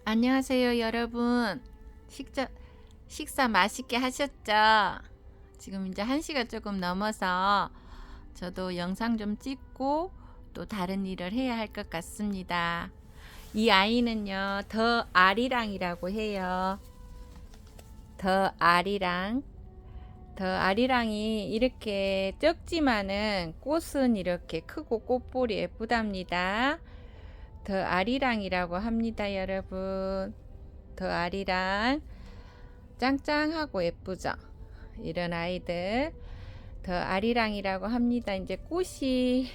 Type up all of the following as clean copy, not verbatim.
안녕하세요, 여러분. 식사 맛있게 하셨죠? 지금 이제 1시가 조금 넘어서 저도 영상 좀 찍고 또 다른 일을 해야 할 것 같습니다. 이 아이는요, 더 아리랑이라고 해요. 더 아리랑. 더 아리랑이 이렇게 적지만은 꽃은 이렇게 크고 꽃볼이 예쁘답니다. 더 아리랑이라고 합니다, 여러분. 더 아리랑. 짱짱하고 예쁘죠? 이런 아이들. 더 아리랑이라고 합니다. 이제 꽃이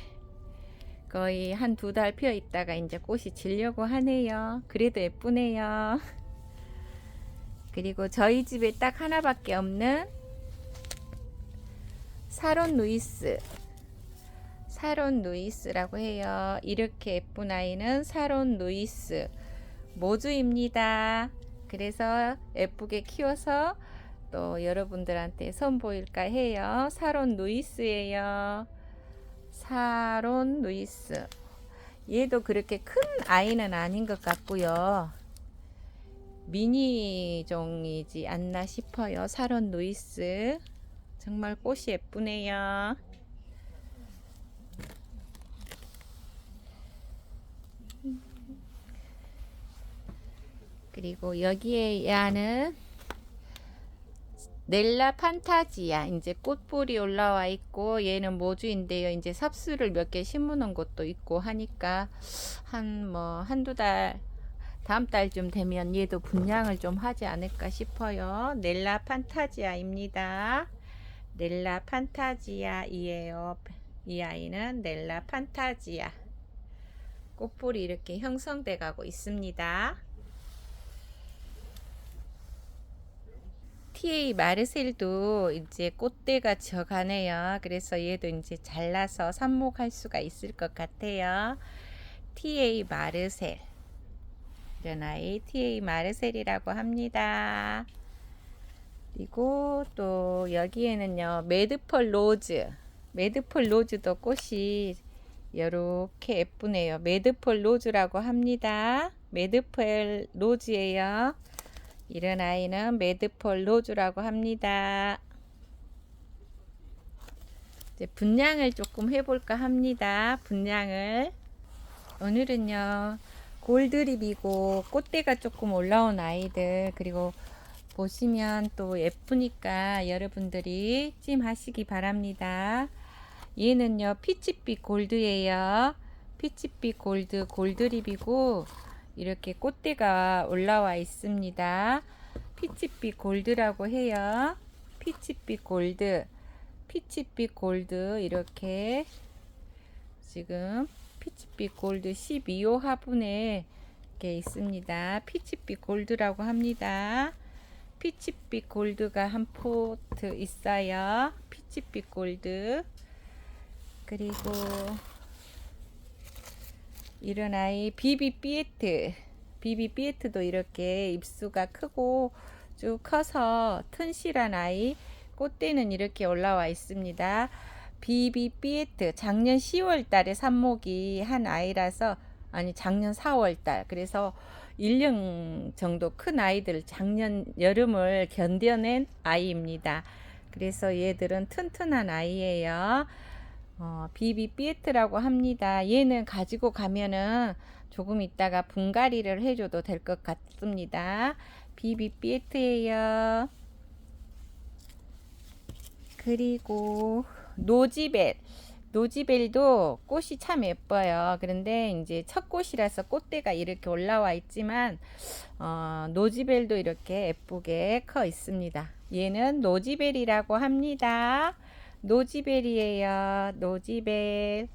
거의 한 2달 피어 있다가 이제 꽃이 지려고 하네요. 그래도 예쁘네요. 그리고 저희 집에 딱 하나밖에 없는 사론 루이스. 사론 루이스라고 해요. 이렇게 예쁜 아이는 사론 루이스 모주입니다. 그래서 예쁘게 키워서 또 여러분들한테 선보일까 해요. 사론 루이스예요. 사론 루이스. 얘도 그렇게 큰 아이는 아닌 것 같고요. 미니종이지 않나 싶어요. 사론 루이스. 정말 꽃이 예쁘네요. 그리고 여기에 야는 넬라 판타지아. 이제 꽃볼이 올라와 있고 얘는 모주인데요. 이제 삽수를 몇 개 심으는 곳도 있고 하니까 한두 달, 다음 달쯤 되면 얘도 분양을 좀 하지 않을까 싶어요. 넬라 판타지아입니다. 넬라 판타지아이에요. 이 아이는 넬라 판타지아. 꽃볼이 이렇게 형성돼 가고 있습니다. TA 마르셀도 이제 꽃대가 져가네요. 그래서 얘도 이제 잘라서 삽목할 수가 있을 것 같아요. TA 마르셀. 이런 아이 TA 마르셀이라고 합니다. 그리고 또 여기에는요, 매드펄 로즈. 매드펄 로즈도 꽃이 이렇게 예쁘네요. 매드펄 로즈라고 합니다. 매드펄 로즈예요. 이런 아이는 매드펄 로즈라고 합니다. 이제 분양을 조금 해볼까 합니다. 분양을. 오늘은요, 골드립이고 꽃대가 조금 올라온 아이들, 그리고 보시면 또 예쁘니까 여러분들이 찜하시기 바랍니다. 얘는요, 피치빛 골드예요. 피치빛 골드, 골드립이고 이렇게 꽃대가 올라와 있습니다. 피치빛 골드라고 해요. 피치빛 골드, 피치빛 골드. 이렇게 지금 피치빛 골드 12호 화분에 이렇게 있습니다. 피치빛 골드라고 합니다. 피치빛 골드가 한 포트 있어요. 피치빛 골드. 그리고 이런 아이 비비삐에트. 비비삐에트도 이렇게 입수가 크고 쭉 커서 튼실한 아이. 꽃대는 이렇게 올라와 있습니다. 비비삐에트. 작년 10월 달에 삽목이 한 아이라서, 아니 작년 4월 달. 그래서 1년 정도 큰 아이들, 작년 여름을 견뎌낸 아이입니다. 그래서 얘들은 튼튼한 아이예요. 비비삐에트라고 합니다. 얘는 가지고 가면은 조금 있다가 분갈이를 해줘도 될 것 같습니다. 비비삐에트예요. 그리고 노지벨. 노지벨도 꽃이 참 예뻐요. 그런데 이제 첫 꽃이라서 꽃대가 이렇게 올라와 있지만 노지벨도 이렇게 예쁘게 커 있습니다. 얘는 노지벨이라고 합니다. 노지벨이에요. 노지벨.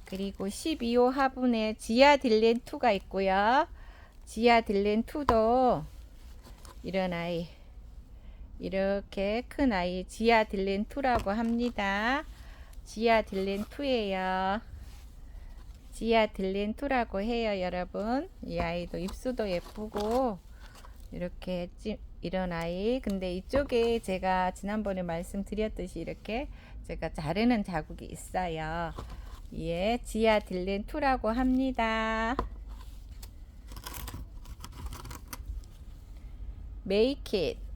그리고 12호 화분에 지아딜렌2가 있고요. 지아딜렌2도 이런 아이, 이렇게 큰 아이 지아딜렌2라고 합니다. 지아딜렌2예요. 지아딜렌2라고 해요, 여러분. 이 아이도 입수도 예쁘고 이렇게 이런 아이. 근데 이쪽에 제가 지난번에 말씀드렸듯이 이렇게 제가 자르는 자국이 있어요. 예, 지아 딜렌 2라고 합니다.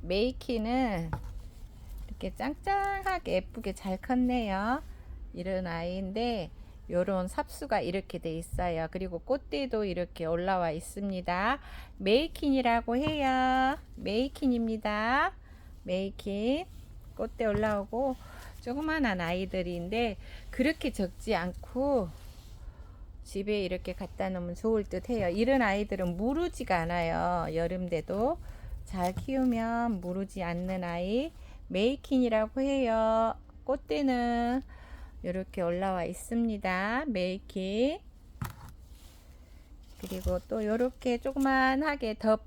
메이키는 이렇게 짱짱하게 예쁘게 잘 컸네요. 이런 아이인데 요런 삽수가 이렇게 돼 있어요. 그리고 꽃대도 이렇게 올라와 있습니다. 메이킨이라고 해요. 메이킨입니다. 메이킨 꽃대 올라오고 조그만한 아이들인데 그렇게 적지 않고 집에 이렇게 갖다 놓으면 좋을 듯 해요. 이런 아이들은 무르지가 않아요. 여름대도 잘 키우면 무르지 않는 아이 메이킨이라고 해요. 꽃대는 이렇게 올라와 있습니다. 메이킨. 그리고 또 이렇게 조그만하게 더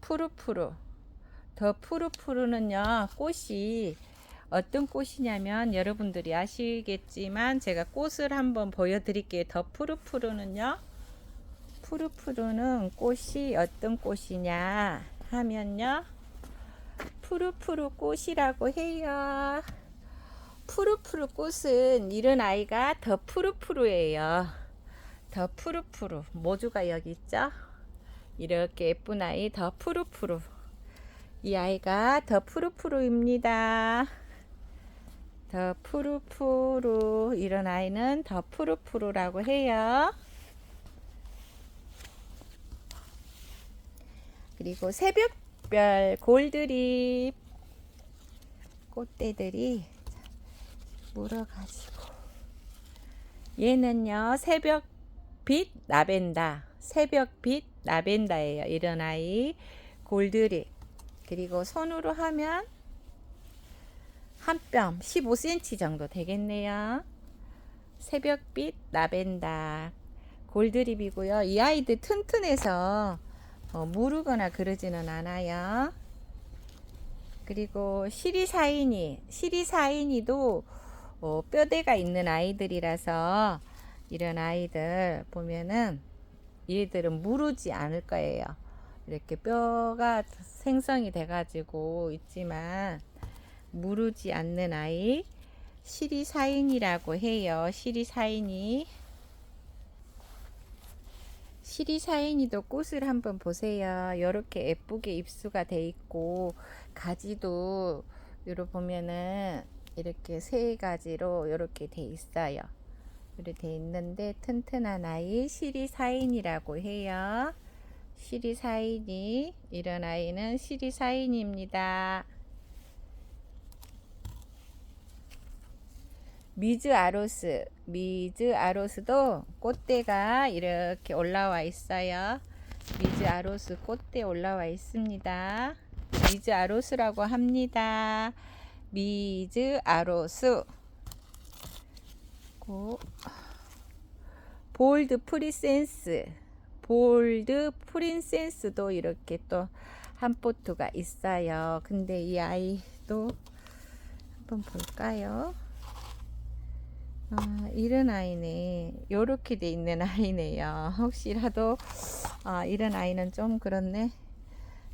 푸르푸르는요 꽃이 어떤 꽃이냐면 여러분들이 아시겠지만 제가 꽃을 한번 보여드릴게요. 더 푸르푸르는요, 푸르푸르는 꽃이 어떤 꽃이냐 하면요, 푸르푸르 꽃이라고 해요. 푸르푸르 꽃은 이런 아이가 더 푸르푸르예요. 더 푸르푸르 모주가 여기 있죠. 이렇게 예쁜 아이 더 푸르푸르. 이 아이가 더 푸르푸르입니다. 더 푸르푸르. 이런 아이는 더 푸르푸르라고 해요. 그리고 새벽별 골드립 꽃대들이 물어가지고 얘는요 새벽빛 라벤더, 새벽빛 라벤더예요. 이런 아이 골드립. 그리고 손으로 하면 한 뼘 15cm 정도 되겠네요. 새벽빛 라벤더 골드립이고요. 이 아이들 튼튼해서 무르거나 그러지는 않아요. 그리고 시리사이니도 뼈대가 있는 아이들이라서 이런 아이들 보면은 얘들은 무르지 않을 거예요. 이렇게 뼈가 생성이 돼 가지고 있지만 무르지 않는 아이 시리사인이라고 해요. 시리사인이도 꽃을 한번 보세요. 이렇게 예쁘게 입수가 돼 있고 가지도 이렇게 보면은 이렇게 세 가지로 이렇게 돼 있어요. 이렇게 돼 있는데 튼튼한 아이 시리사인이라고 해요. 시리사인이, 이런 아이는 시리사인입니다. 미즈 아로스도 꽃대가 이렇게 올라와 있어요. 미즈 아로스 꽃대 올라와 있습니다. 미즈 아로스라고 합니다. 미즈 아로스. 볼드 프린센스도 이렇게 또 한 포트가 있어요. 근데 이 아이도 한번 볼까요? 이런 아이네. 요렇게 돼 있는 아이네요. 혹시라도 이런 아이는 좀 그렇네.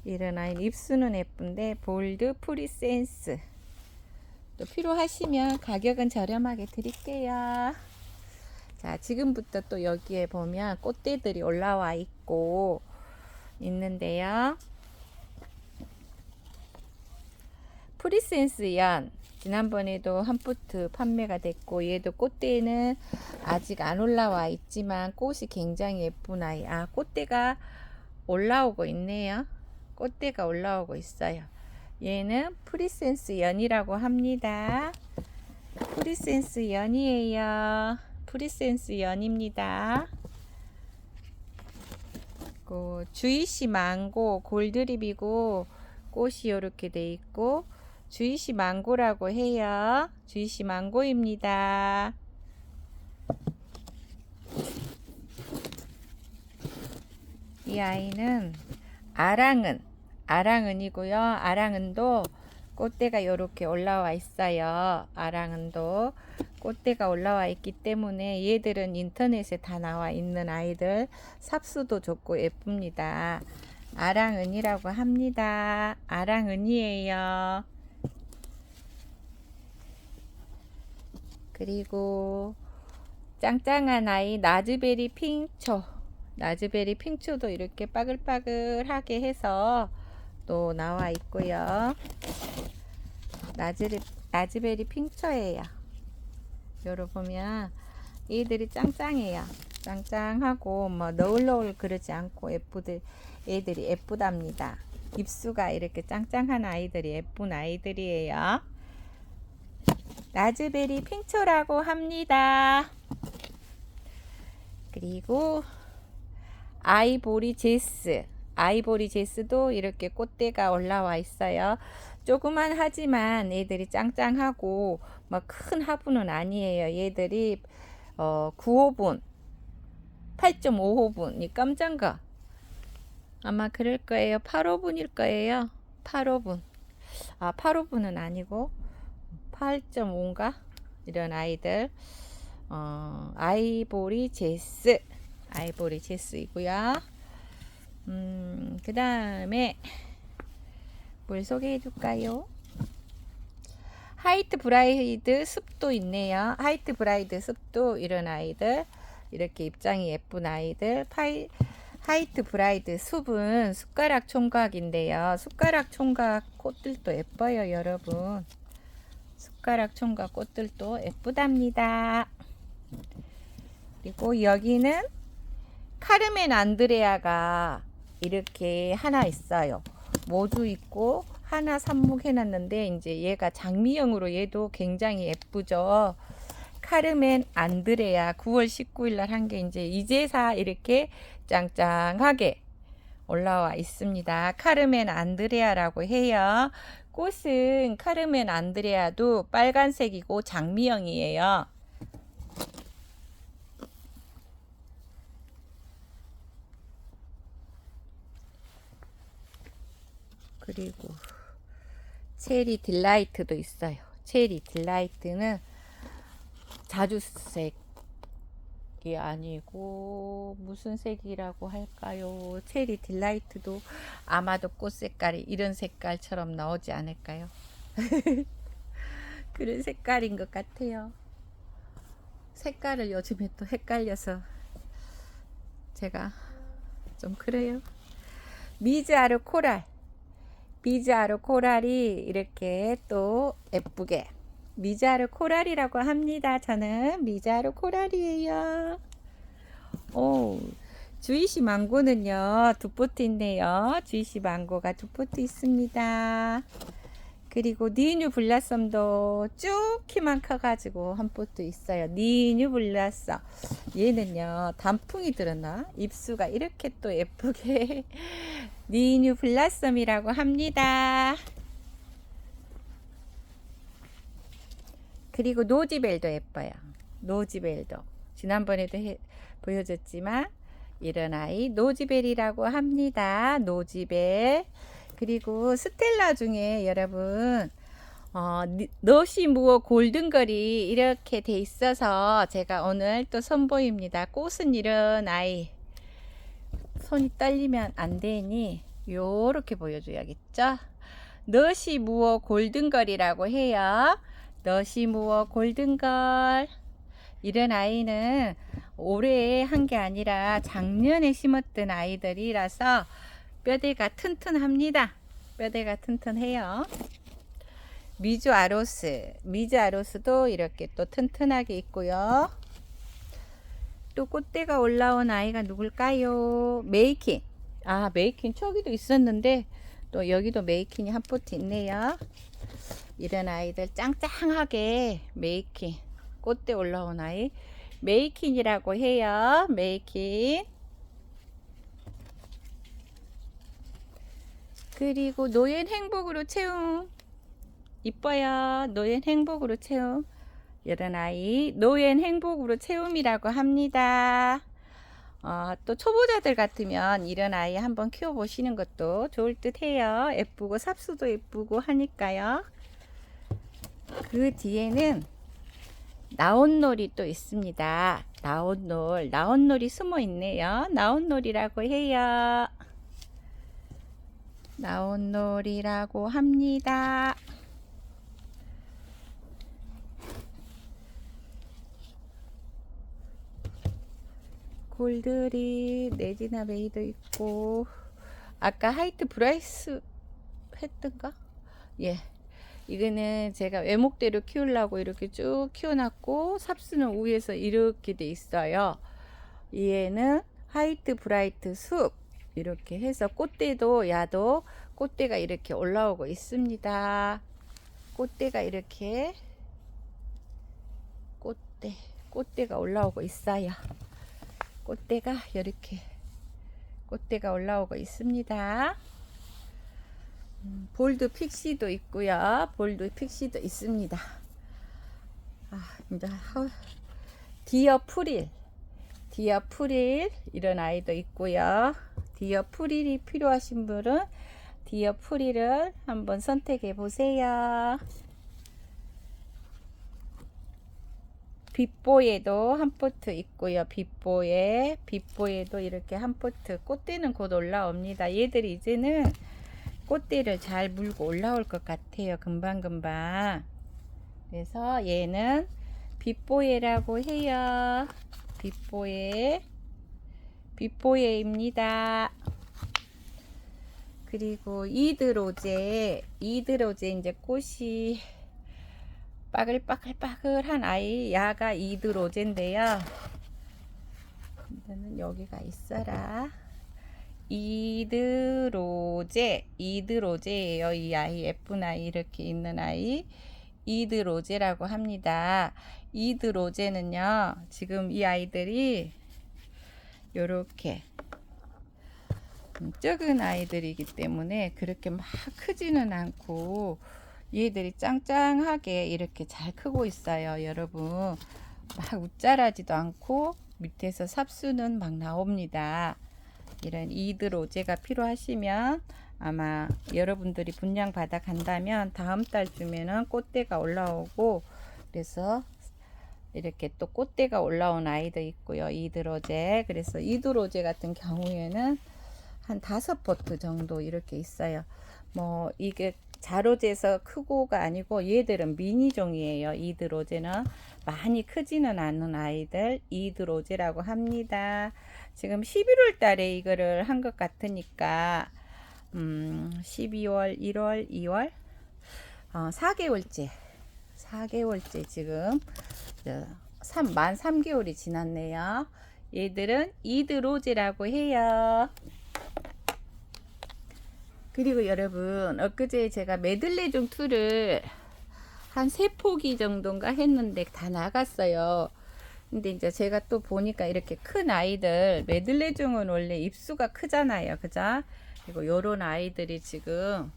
이런 아이는 입수는 예쁜데 볼드 프리센스 또 필요하시면 가격은 저렴하게 드릴게요. 자, 지금부터 또 여기에 보면 꽃대들이 올라와 있고 있는데요. 프리센스 연 지난번에도 한 포트 판매가 됐고 얘도 꽃대는 아직 안 올라와 있지만 꽃이 굉장히 예쁜 아이. 꽃대가 올라오고 있네요. 꽃대가 올라오고 있어요. 얘는 프리센스 연이라고 합니다. 프리센스 연이에요. 프리센스 연입니다. 주이시 망고 골드립이고 꽃이 이렇게 돼 있고 주이시 망고라고 해요. 주이시 망고입니다. 이 아이는 아랑은이고요. 아랑은도 꽃대가 이렇게 올라와 있어요. 아랑은도 꽃대가 올라와 있기 때문에 얘들은 인터넷에 다 나와 있는 아이들, 삽수도 좋고 예쁩니다. 아랑은이라고 합니다. 아랑은이에요. 그리고 짱짱한 아이 라즈베리 핑초. 라즈베리 핑초도 이렇게 빠글빠글하게 해서 또 나와 있고요. 라즈베리 핑초예요. 요러 보면 얘들이 짱짱해요. 짱짱하고 뭐 너울너울 그러지 않고 애들이 예쁘답니다. 입수가 이렇게 짱짱한 아이들이 예쁜 아이들이에요. 라즈베리 핑초라고 합니다. 그리고 아이보리 제스도 이렇게 꽃대가 올라와 있어요. 조그만 하지만 얘들이 짱짱하고 뭐 큰 화분은 아니에요. 얘들이 9호분 8.5호분이 깜짝가 아마 그럴 거예요. 8호분일 거예요. 8호분 8호분은 아니고 8.5인가 이런 아이들 아이보리 제스이고요. 그 다음에 뭘 소개해 줄까요? 하이트 브라이드 숲도 있네요. 하이트 브라이드 숲도 이런 아이들 이렇게 입장이 예쁜 아이들. 하이트 브라이드 숲은 숟가락 총각인데요. 숟가락 총각 꽃들도 예뻐요, 여러분. 숟가락 총각 꽃들도 예쁘답니다. 그리고 여기는 카르멘 안드레아가 이렇게 하나 있어요. 모두 있고 하나 삽목해 놨는데 이제 얘가 장미형으로 얘도 굉장히 예쁘죠. 카르멘 안드레아 9월 19일 날 한 게 이제 이제사 이렇게 짱짱하게 올라와 있습니다. 카르멘 안드레아라고 해요. 꽃은 카르멘 안드레아도 빨간색이고 장미형이에요. 그리고 체리 딜라이트도 있어요. 체리 딜라이트는 자주색이 아니고 무슨 색이라고 할까요? 체리 딜라이트도 아마도 꽃 색깔이 이런 색깔처럼 나오지 않을까요? 그런 색깔인 것 같아요. 색깔을 요즘에 또 헷갈려서 제가 좀 그래요. 미즈아르 코랄이 이렇게 또 예쁘게 미즈아르 코랄이라고 합니다. 저는 미즈아르 코랄이에요. 오, 주이시 망고는요 2포트 있네요. 주이시 망고가 2포트 있습니다. 그리고 니뉴 블라썸도 쭉 키만 커가지고 한 포트 있어요. 니뉴 블라썸 얘는요 단풍이 들었나? 입수가 이렇게 또 예쁘게 니뉴 블라썸이라고 합니다. 그리고 노지벨도 예뻐요. 노지벨도 지난번에도 보여줬지만 이런 아이 노지벨이라고 합니다. 노지벨. 그리고 스텔라 중에 여러분 너시무어 골든걸이 이렇게 돼 있어서 제가 오늘 또 선보입니다. 꽃은 이런 아이 손이 떨리면 안 되니 요렇게 보여줘야겠죠. 너시무어 골든걸이라고 해요. 너시무어 골든걸. 이런 아이는 올해 한 게 아니라 작년에 심었던 아이들이라서 뼈대가 튼튼합니다. 뼈대가 튼튼해요. 미주 아로스도 이렇게 또 튼튼하게 있고요. 또 꽃대가 올라온 아이가 누굴까요? 메이킨. 메이킨 저기도 있었는데 또 여기도 메이킨이 한 포트 있네요. 이런 아이들 짱짱하게 메이킨 꽃대 올라온 아이 메이킨이라고 해요. 메이킨. 그리고 노엔 행복으로 채움 이뻐요. 노엔 행복으로 채움 이런 아이 노엔 행복으로 채움이라고 합니다. 또 초보자들 같으면 이런 아이 한번 키워 보시는 것도 좋을 듯 해요. 예쁘고 삽수도 예쁘고 하니까요. 그 뒤에는 나온놀이 또 있습니다. 나온놀이 숨어 있네요. 나온놀이라고 해요. 나온놀이라고 합니다. 골드리 네지나 메이도 있고, 아까 하이트 브라이스 했던가? 예. 이거는 제가 외목대로 키우려고 이렇게 쭉 키워놨고, 삽수는 위에서 이렇게 돼 있어요. 얘는 화이트 브라이트 숲 이렇게 해서 꽃대도 야도 꽃대가 이렇게 올라오고 있습니다. 꽃대가 이렇게 꽃대가 올라오고 있어요. 꽃대가 이렇게 꽃대가 올라오고 있습니다. 볼드 픽시도 있고요. 볼드 픽시도 있습니다. 이제 디어 프릴 이런 아이도 있고요. 디어 프릴이 필요하신 분은 디어 프릴을 한번 선택해 보세요. 빛보에도 한 포트 있고요. 빛보에도 이렇게 한 포트. 꽃대는 곧 올라옵니다. 얘들이 이제는 꽃대를 잘 물고 올라올 것 같아요. 금방금방. 그래서 얘는 빛보에라고 해요. 빛보에입니다. 그리고 이드로제 이제 꽃이 빠글빠글한 아이, 야가 이드로제인데요. 근데는 여기가 있어라. 이드로제예요. 이 아이, 예쁜 아이, 이렇게 있는 아이 이드로제라고 합니다. 이드로제는요, 지금 이 아이들이 요렇게 적은 아이들이기 때문에 그렇게 막 크지는 않고 얘들이 짱짱하게 이렇게 잘 크고 있어요. 여러분, 막 웃자라지도 않고 밑에서 삽수는 막 나옵니다. 이런 이드로제가 필요하시면 아마 여러분들이 분양 받아 간다면 다음 달쯤에는 꽃대가 올라오고, 그래서 이렇게 또 꽃대가 올라온 아이도 있고요. 이드로제. 그래서 이드로제 같은 경우에는 한 5포트 정도 이렇게 있어요. 뭐 이게 자로제에서 크고가 아니고 얘들은 미니종이에요. 이드로제는 많이 크지는 않는 아이들 이드로제라고 합니다. 지금 11월 달에 이거를 한 것 같으니까 12월, 1월, 2월 4개월째 지금 만 3개월이 지났네요. 얘들은 이드로제라고 해요. 그리고 여러분, 엊그제 제가 메들레종 2를 한 3포기 정도인가 했는데 다 나갔어요. 근데 이제 제가 또 보니까 이렇게 큰 아이들, 메들레종은 원래 입수가 크잖아요. 그죠? 그리고 요런 아이들이 지금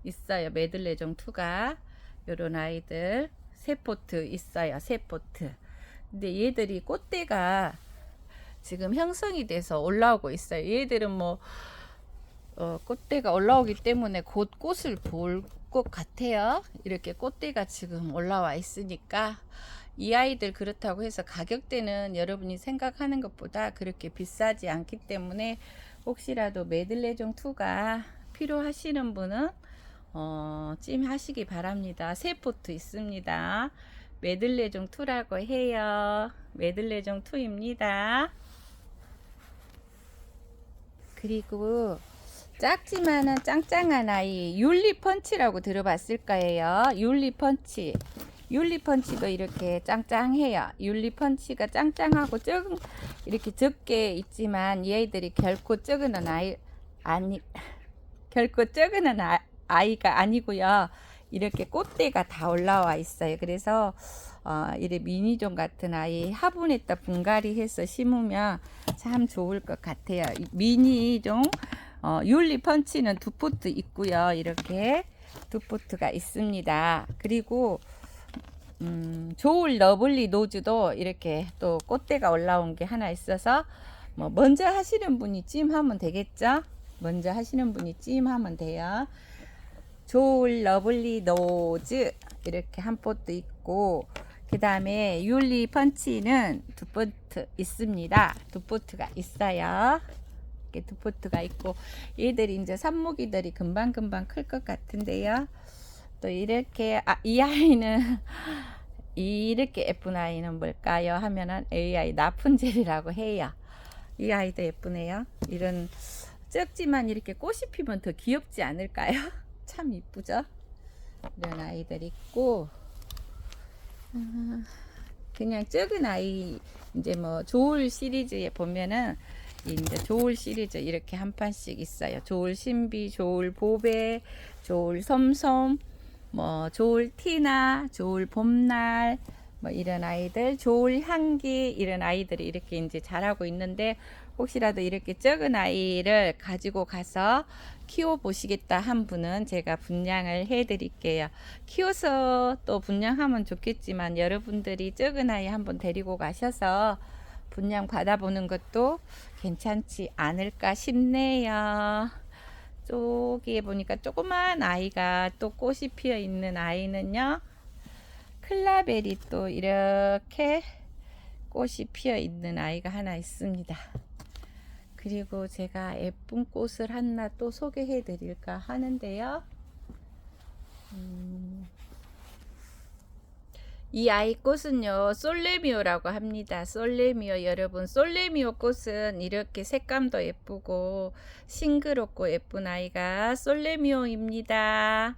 있어요. 메들레종 2가. 요런 아이들 3포트 있어요. 3포트. 근데 얘들이 꽃대가 지금 형성이 돼서 올라오고 있어요. 얘들은 뭐 꽃대가 올라오기 때문에 곧 꽃을 볼 것 같아요. 이렇게 꽃대가 지금 올라와 있으니까 이 아이들 그렇다고 해서 가격대는 여러분이 생각하는 것보다 그렇게 비싸지 않기 때문에 혹시라도 메들레종 2가 필요하시는 분은 찜하시기 바랍니다. 3포트 있습니다. 메들레종 2라고 해요. 메들레종 2입니다. 그리고 작지만은 짱짱한 아이 율리펀치라고 들어봤을 거예요. 율리펀치도 이렇게 짱짱해요. 율리펀치가 짱짱하고 이렇게 적게 있지만 얘들이 결코 적은 아이가 아니고요. 이렇게 꽃대가 다 올라와 있어요. 그래서 이래 미니종 같은 아이 화분에다 분갈이 해서 심으면 참 좋을 것 같아요. 미니종 율리펀치는 2포트 있고요. 이렇게 2포트가 있습니다. 그리고 조울 러블리 노즈도 이렇게 또 꽃대가 올라온 게 하나 있어서 뭐 먼저 하시는 분이 찜하면 되겠죠. 먼저 하시는 분이 찜하면 돼요. 조울 러블리 노즈 이렇게 한 포트 있고, 그 다음에 율리펀치는 2포트 있습니다. 2포트가 있어요. 이렇게 2포트가 있고, 얘들이 이제 삽목이들이 금방금방 클 것 같은데요. 또 이렇게 이 아이는 이렇게 예쁜 아이는 뭘까요? 하면은 AI 라푼젤이라고 해요. 이 아이도 예쁘네요. 이런 적지만 이렇게 꽃이 피면 더 귀엽지 않을까요? 참 이쁘죠? 이런 아이들 있고, 그냥 적은 아이, 이제 뭐 조울 시리즈에 보면은 이제 조울 시리즈 이렇게 한 판씩 있어요. 조울 신비, 조울 보배, 조울 솜솜, 뭐 조울 티나, 조울 봄날, 뭐 이런 아이들, 조울 향기 이런 아이들이 이렇게 이제 자라고 있는데, 혹시라도 이렇게 적은 아이를 가지고 가서 키워 보시겠다 한 분은 제가 분양을 해 드릴게요. 키워서 또 분양하면 좋겠지만 여러분들이 적은 아이 한번 데리고 가셔서 분양 받아보는 것도 괜찮지 않을까 싶네요. 저기에 보니까 조그만 아이가 또 꽃이 피어 있는 아이는요, 클라베리 또 이렇게 꽃이 피어 있는 아이가 하나 있습니다. 그리고 제가 예쁜 꽃을 하나 또 소개해 드릴까 하는데요. 이 아이 꽃은요, 솔레미오라고 합니다. 솔레미오 여러분, 솔레미오 꽃은 이렇게 색감도 예쁘고 싱그럽고 예쁜 아이가 솔레미오입니다.